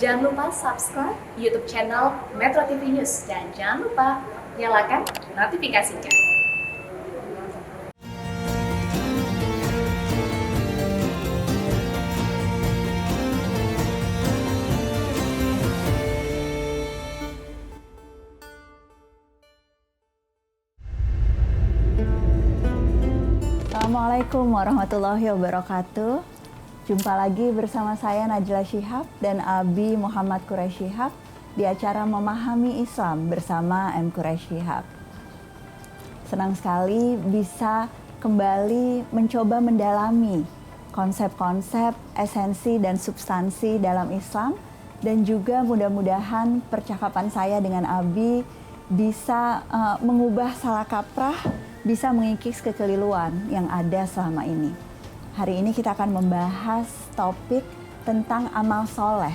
Jangan lupa subscribe YouTube channel Metro TV News dan jangan lupa nyalakan notifikasinya. Assalamualaikum warahmatullahi wabarakatuh. Jumpa lagi bersama saya Najla Shihab dan Abi Muhammad Quraisy Shihab di acara Memahami Islam bersama M. Quraisy Shihab. Senang sekali bisa kembali mencoba mendalami konsep-konsep, esensi dan substansi dalam Islam, dan juga mudah-mudahan percakapan saya dengan Abi bisa mengubah salah kaprah, bisa mengikis kekeliruan yang ada selama ini. Hari ini kita akan membahas topik tentang amal soleh.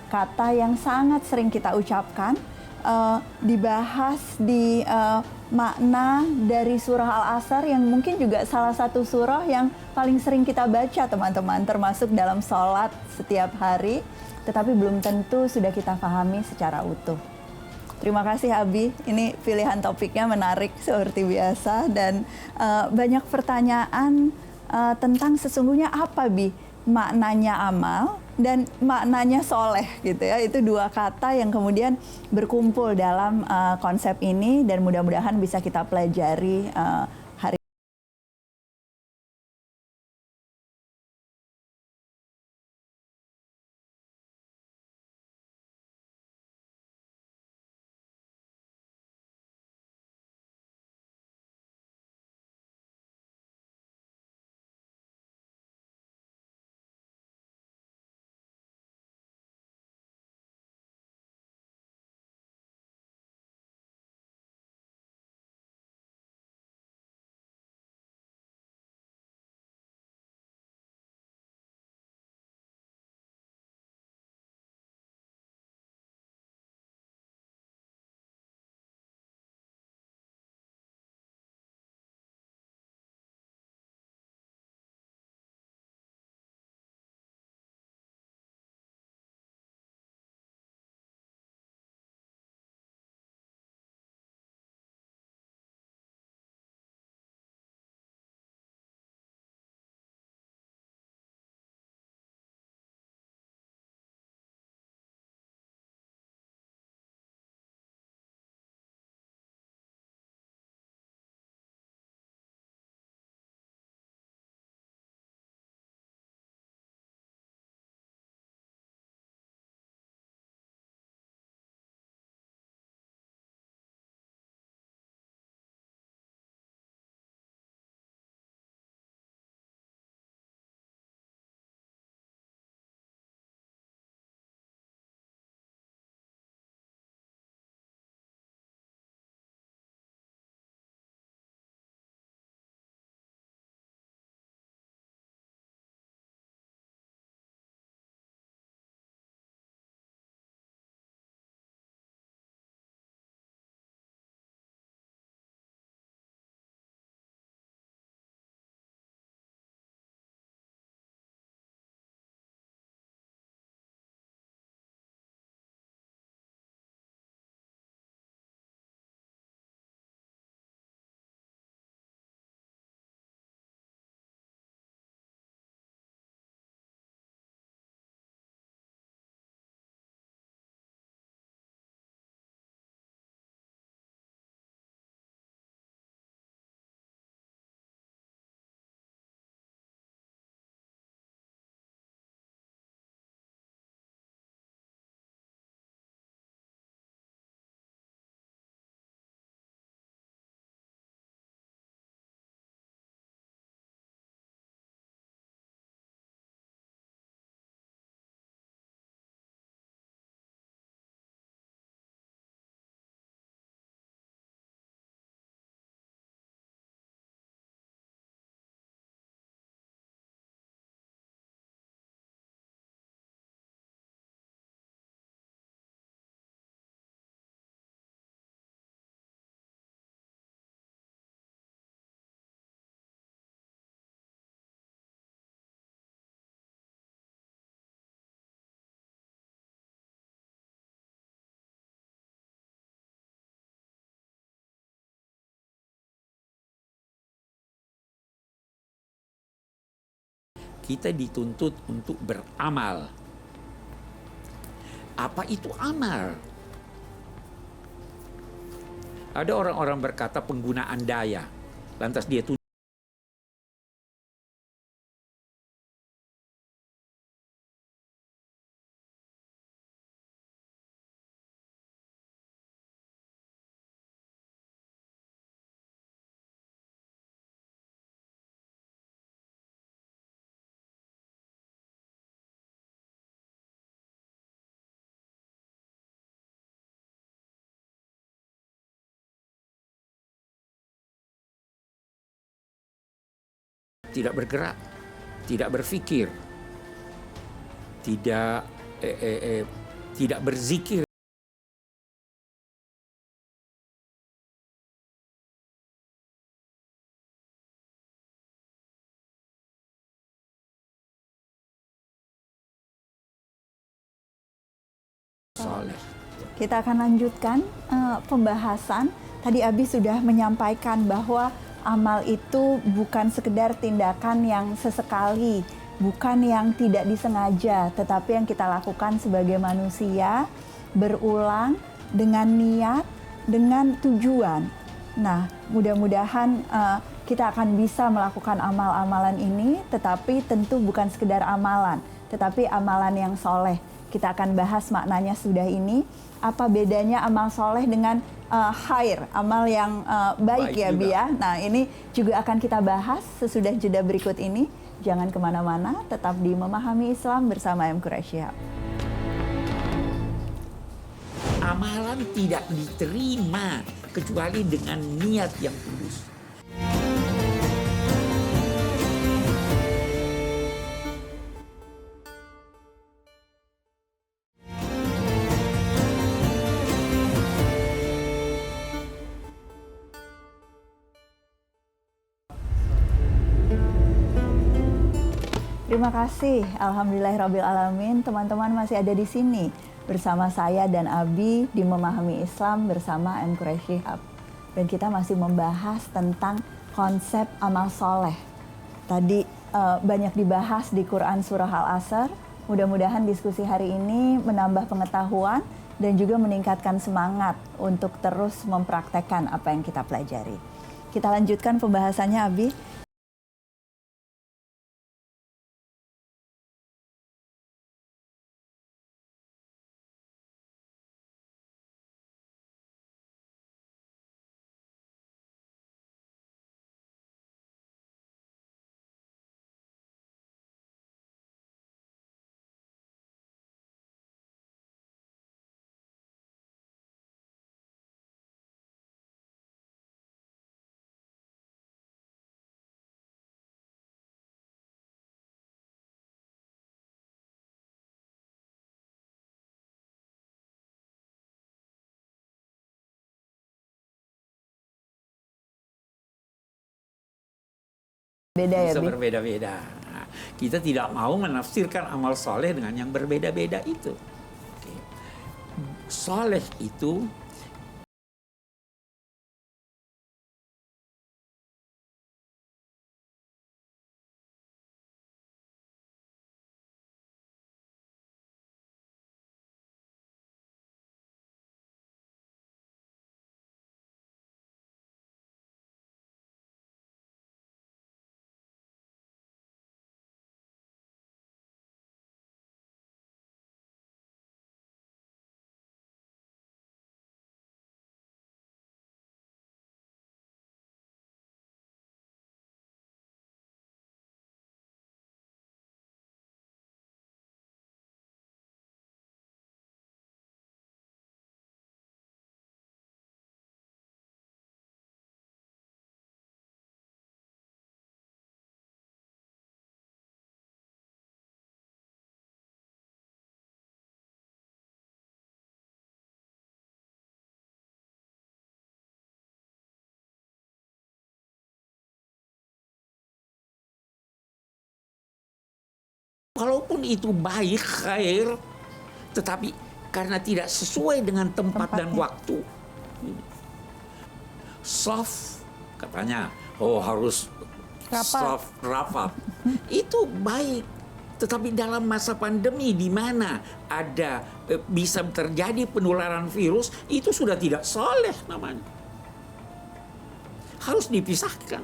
Kata yang sangat sering kita ucapkan, dibahas di makna dari surah Al-Asr yang mungkin juga salah satu surah yang paling sering kita baca teman-teman, termasuk dalam sholat setiap hari, tetapi belum tentu sudah kita pahami secara utuh. Terima kasih Abi, ini pilihan topiknya menarik seperti biasa dan banyak pertanyaan tentang sesungguhnya apa Bi maknanya amal dan maknanya soleh gitu ya. Itu dua kata yang kemudian berkumpul dalam konsep ini dan mudah-mudahan bisa kita pelajari hari kita dituntut untuk beramal. Apa itu amal? Ada orang-orang berkata penggunaan daya. Lantas dia tuntut tidak bergerak, tidak berpikir, tidak berzikir. Soleh. Kita akan lanjutkan pembahasan. Tadi Abi sudah menyampaikan bahwa amal itu bukan sekedar tindakan yang sesekali, bukan yang tidak disengaja, tetapi yang kita lakukan sebagai manusia, berulang, dengan niat, dengan tujuan. Nah, mudah-mudahan kita akan bisa melakukan amal-amalan ini, tetapi tentu bukan sekedar amalan, tetapi amalan yang soleh. Kita akan bahas maknanya sudah ini. Apa bedanya amal soleh dengan khair, amal yang baik ya Bi ya. Nah ini juga akan kita bahas sesudah jeda berikut ini. Jangan kemana-mana, tetap di Memahami Islam bersama M. Quraish Shihab. Amalan tidak diterima kecuali dengan niat yang tulus. Terima kasih, alhamdulillahirrabbilalamin. Teman-teman masih ada di sini bersama saya dan Abi di Memahami Islam bersama M. Quraish Shihab. Dan kita masih membahas tentang konsep amal soleh. Tadi banyak dibahas di Quran Surah Al-Asr. Mudah-mudahan diskusi hari ini menambah pengetahuan dan juga meningkatkan semangat untuk terus mempraktekkan apa yang kita pelajari. Kita lanjutkan pembahasannya, Abi. Beda ya, Bisa Bi? berbeda-beda. Nah, kita tidak mau menafsirkan amal soleh dengan yang berbeda-beda itu. Oke. Soleh itu walaupun itu baik, khair, tetapi karena tidak sesuai dengan tempat dan waktu. Soft katanya, harus soft, rapat. Itu baik. Tetapi dalam masa pandemi di mana ada bisa terjadi penularan virus, itu sudah tidak soleh namanya. Harus dipisahkan.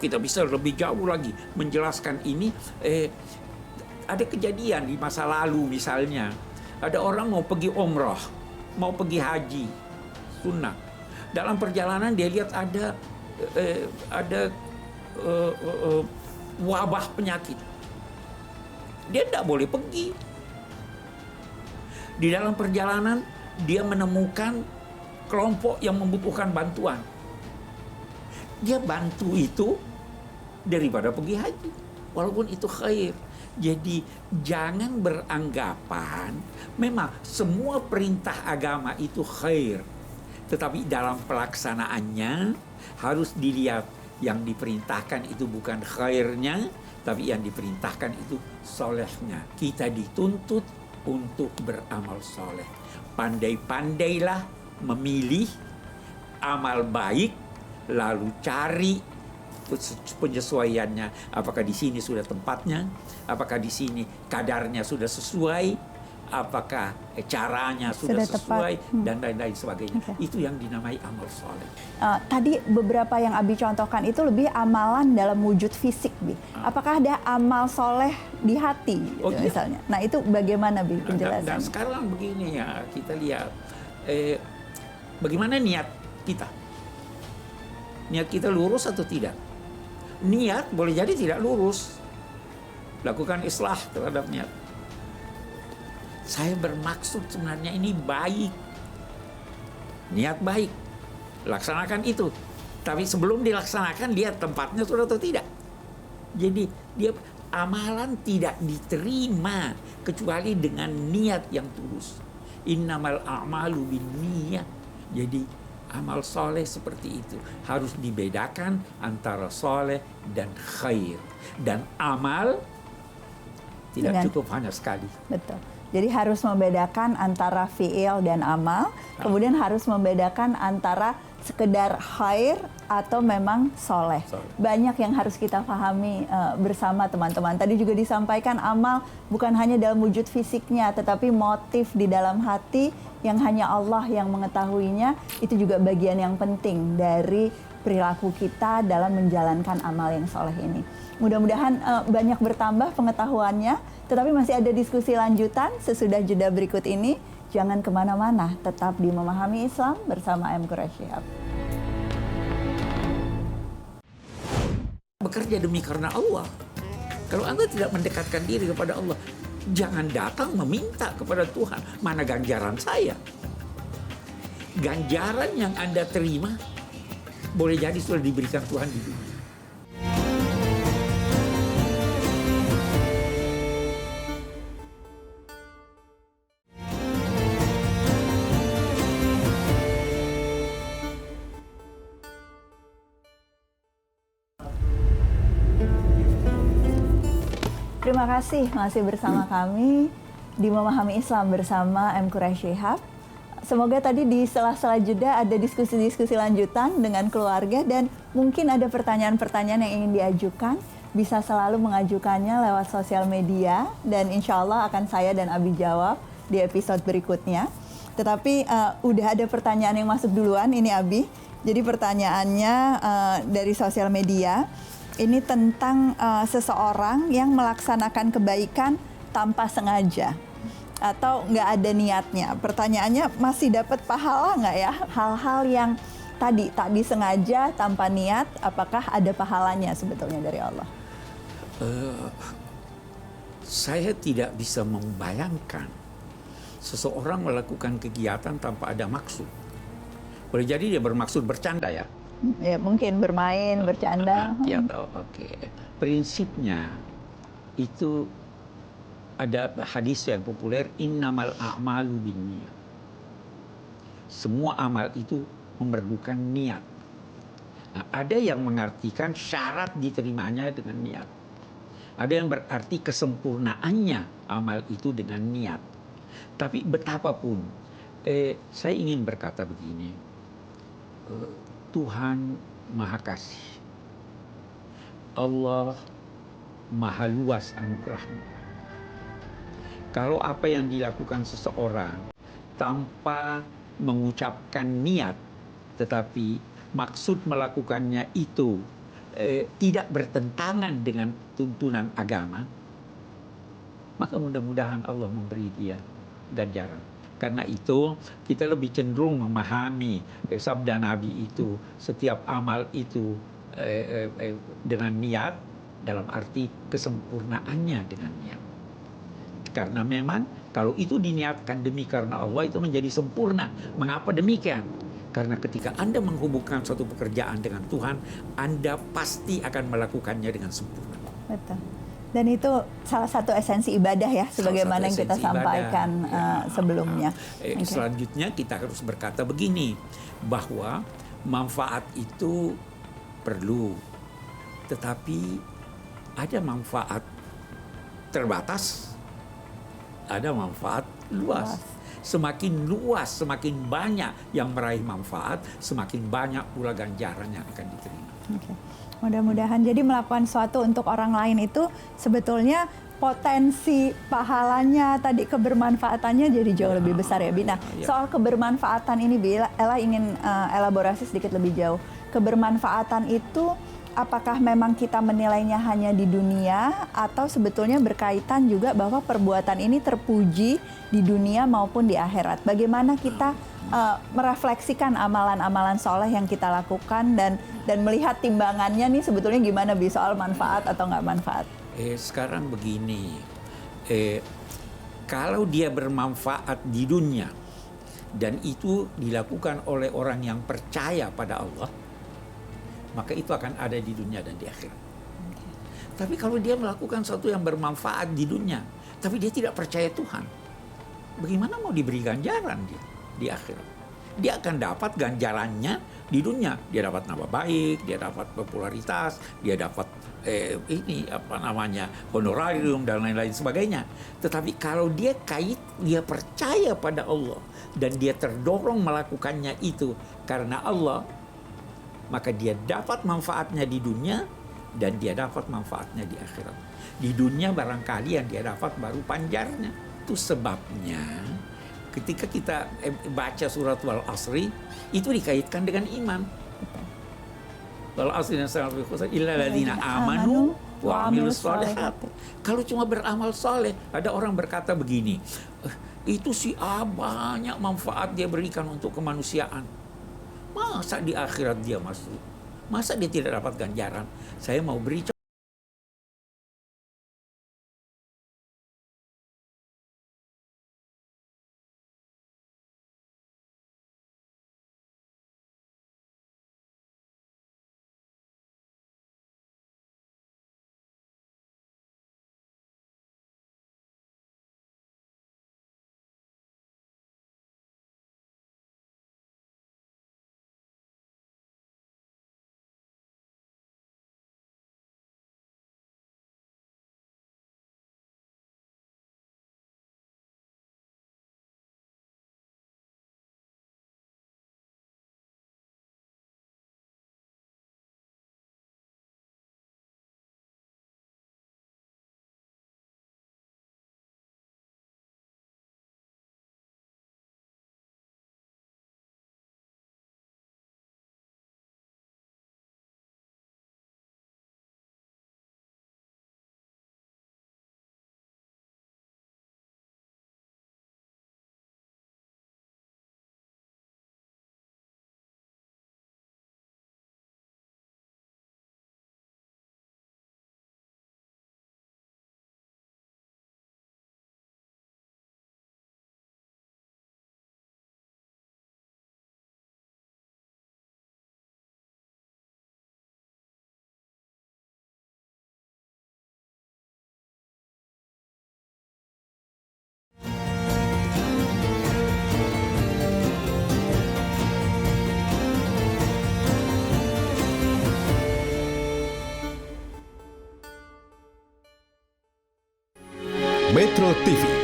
Kita bisa lebih jauh lagi menjelaskan ini. Ada kejadian di masa lalu misalnya, ada orang mau pergi umrah, mau pergi haji, sunnah. Dalam perjalanan dia lihat ada wabah penyakit. Dia tidak boleh pergi. Di dalam perjalanan dia menemukan kelompok yang membutuhkan bantuan. Dia bantu itu daripada pergi haji, walaupun itu khair. Jadi jangan beranggapan memang semua perintah agama itu khair, tetapi dalam pelaksanaannya harus dilihat yang diperintahkan itu bukan khairnya, tapi yang diperintahkan itu solehnya. Kita dituntut untuk beramal soleh. Pandai-pandailah memilih amal baik, lalu cari penyesuaiannya. Apakah di sini sudah tempatnya? Apakah di sini kadarnya sudah sesuai? Apakah caranya sudah sesuai? Dan lain-lain sebagainya. Okay. Itu yang dinamai amal soleh. Tadi beberapa yang Abi contohkan itu lebih amalan dalam wujud fisik, Bi. Apakah ada amal soleh di hati, gitu, misalnya? Nah, itu bagaimana, Bi, penjelasannya? Dan sekarang begini ya, kita lihat bagaimana niat kita. Niat kita lurus atau tidak? Niat boleh jadi tidak lurus. Lakukan islah terhadap niat. Saya bermaksud sebenarnya ini baik. Niat baik. Laksanakan itu. Tapi sebelum dilaksanakan, lihat tempatnya sudah atau tidak. Jadi dia amalan tidak diterima kecuali dengan niat yang tulus. Innamal a'malu binniyah. Jadi amal soleh seperti itu harus dibedakan antara soleh dan khair. Dan amal tidak cukup hanya sekali. Betul. Jadi harus membedakan antara fi'il dan amal, kemudian harus membedakan antara sekedar khair atau memang soleh. Banyak yang harus kita pahami bersama teman-teman. Tadi juga disampaikan amal bukan hanya dalam wujud fisiknya, tetapi motif di dalam hati yang hanya Allah yang mengetahuinya, itu juga bagian yang penting dari perilaku kita dalam menjalankan amal yang soleh ini. Mudah-mudahan banyak bertambah pengetahuannya, tetapi masih ada diskusi lanjutan sesudah jeda berikut ini. Jangan kemana-mana, tetap di Memahami Islam bersama M. Quraish Shihab. Bekerja demi karena Allah. Kalau Anda tidak mendekatkan diri kepada Allah, jangan datang meminta kepada Tuhan, mana ganjaran saya? Ganjaran yang Anda terima boleh jadi sudah diberikan Tuhan di dunia. Terima kasih masih bersama kami di Memahami Islam bersama M. Quraish Shihab. Semoga tadi di sela-sela jeda ada diskusi-diskusi lanjutan dengan keluarga dan mungkin ada pertanyaan-pertanyaan yang ingin diajukan. Bisa selalu mengajukannya lewat sosial media dan insya Allah akan saya dan Abi jawab di episode berikutnya. Tetapi udah ada pertanyaan yang masuk duluan, ini Abi. Jadi pertanyaannya dari sosial media. Ini tentang seseorang yang melaksanakan kebaikan tanpa sengaja atau nggak ada niatnya. Pertanyaannya, masih dapat pahala nggak ya? Hal-hal yang tadi tak disengaja tanpa niat, apakah ada pahalanya sebetulnya dari Allah? Saya tidak bisa membayangkan seseorang melakukan kegiatan tanpa ada maksud. Boleh jadi dia bermaksud bercanda ya. Ya mungkin bermain, bercanda. Ya tahu, oke. Prinsipnya itu ada hadis yang populer, innamal a'malu binniyah. Semua amal itu memerlukan niat. Nah, ada yang mengartikan syarat diterimanya dengan niat. Ada yang berarti kesempurnaannya amal itu dengan niat. Tapi betapapun, saya ingin berkata begini. Tuhan Maha Kasih. Allah Maha luas anugerahnya. Kalau apa yang dilakukan seseorang tanpa mengucapkan niat, tetapi maksud melakukannya itu tidak bertentangan dengan tuntunan agama, maka mudah-mudahan Allah memberi dia ganjaran. Karena itu kita lebih cenderung memahami sabda Nabi itu, setiap amal itu dengan niat, dalam arti kesempurnaannya dengan niat. Karena memang kalau itu diniatkan demi karena Allah, itu menjadi sempurna. Mengapa demikian? Karena ketika Anda menghubungkan suatu pekerjaan dengan Tuhan, Anda pasti akan melakukannya dengan sempurna. Betul. Dan itu salah satu esensi ibadah ya, sebagaimana yang kita sampaikan sebelumnya. Selanjutnya kita harus berkata begini, bahwa manfaat itu perlu, tetapi ada manfaat terbatas, ada manfaat luas. Semakin luas, semakin banyak yang meraih manfaat, semakin banyak pula ganjaran yang akan diterima. Okay. Mudah-mudahan jadi melakukan sesuatu untuk orang lain itu sebetulnya potensi pahalanya tadi, kebermanfaatannya jadi jauh lebih besar ya, Bi. Nah, soal kebermanfaatan ini, Bi, Ella ingin elaborasi sedikit lebih jauh. Kebermanfaatan itu apakah memang kita menilainya hanya di dunia, atau sebetulnya berkaitan juga bahwa perbuatan ini terpuji di dunia maupun di akhirat? Bagaimana kita merefleksikan amalan-amalan soleh yang kita lakukan dan melihat timbangannya nih sebetulnya gimana, Bi, soal manfaat atau nggak manfaat? Sekarang begini, kalau dia bermanfaat di dunia dan itu dilakukan oleh orang yang percaya pada Allah, maka itu akan ada di dunia dan di akhirat. Tapi kalau dia melakukan sesuatu yang bermanfaat di dunia, tapi dia tidak percaya Tuhan, bagaimana mau diberi ganjaran dia di akhirat? Dia akan dapat ganjarannya di dunia. Dia dapat nama baik, dia dapat popularitas, dia dapat honorarium dan lain-lain sebagainya. Tetapi kalau dia percaya pada Allah dan dia terdorong melakukannya itu karena Allah, maka dia dapat manfaatnya di dunia dan dia dapat manfaatnya di akhirat. Di dunia barangkali yang dia dapat baru panjarnya. Itu sebabnya ketika kita baca surat Wal Asri, itu dikaitkan dengan iman. Wal Asri illa ladzina amanu wa amilus shalihat. Kalau cuma beramal soleh, ada orang berkata begini, itu si A banyak manfaat dia berikan untuk kemanusiaan. Masa di akhirat dia masuk? Masa dia tidak dapat ganjaran? Saya mau beri Metro TV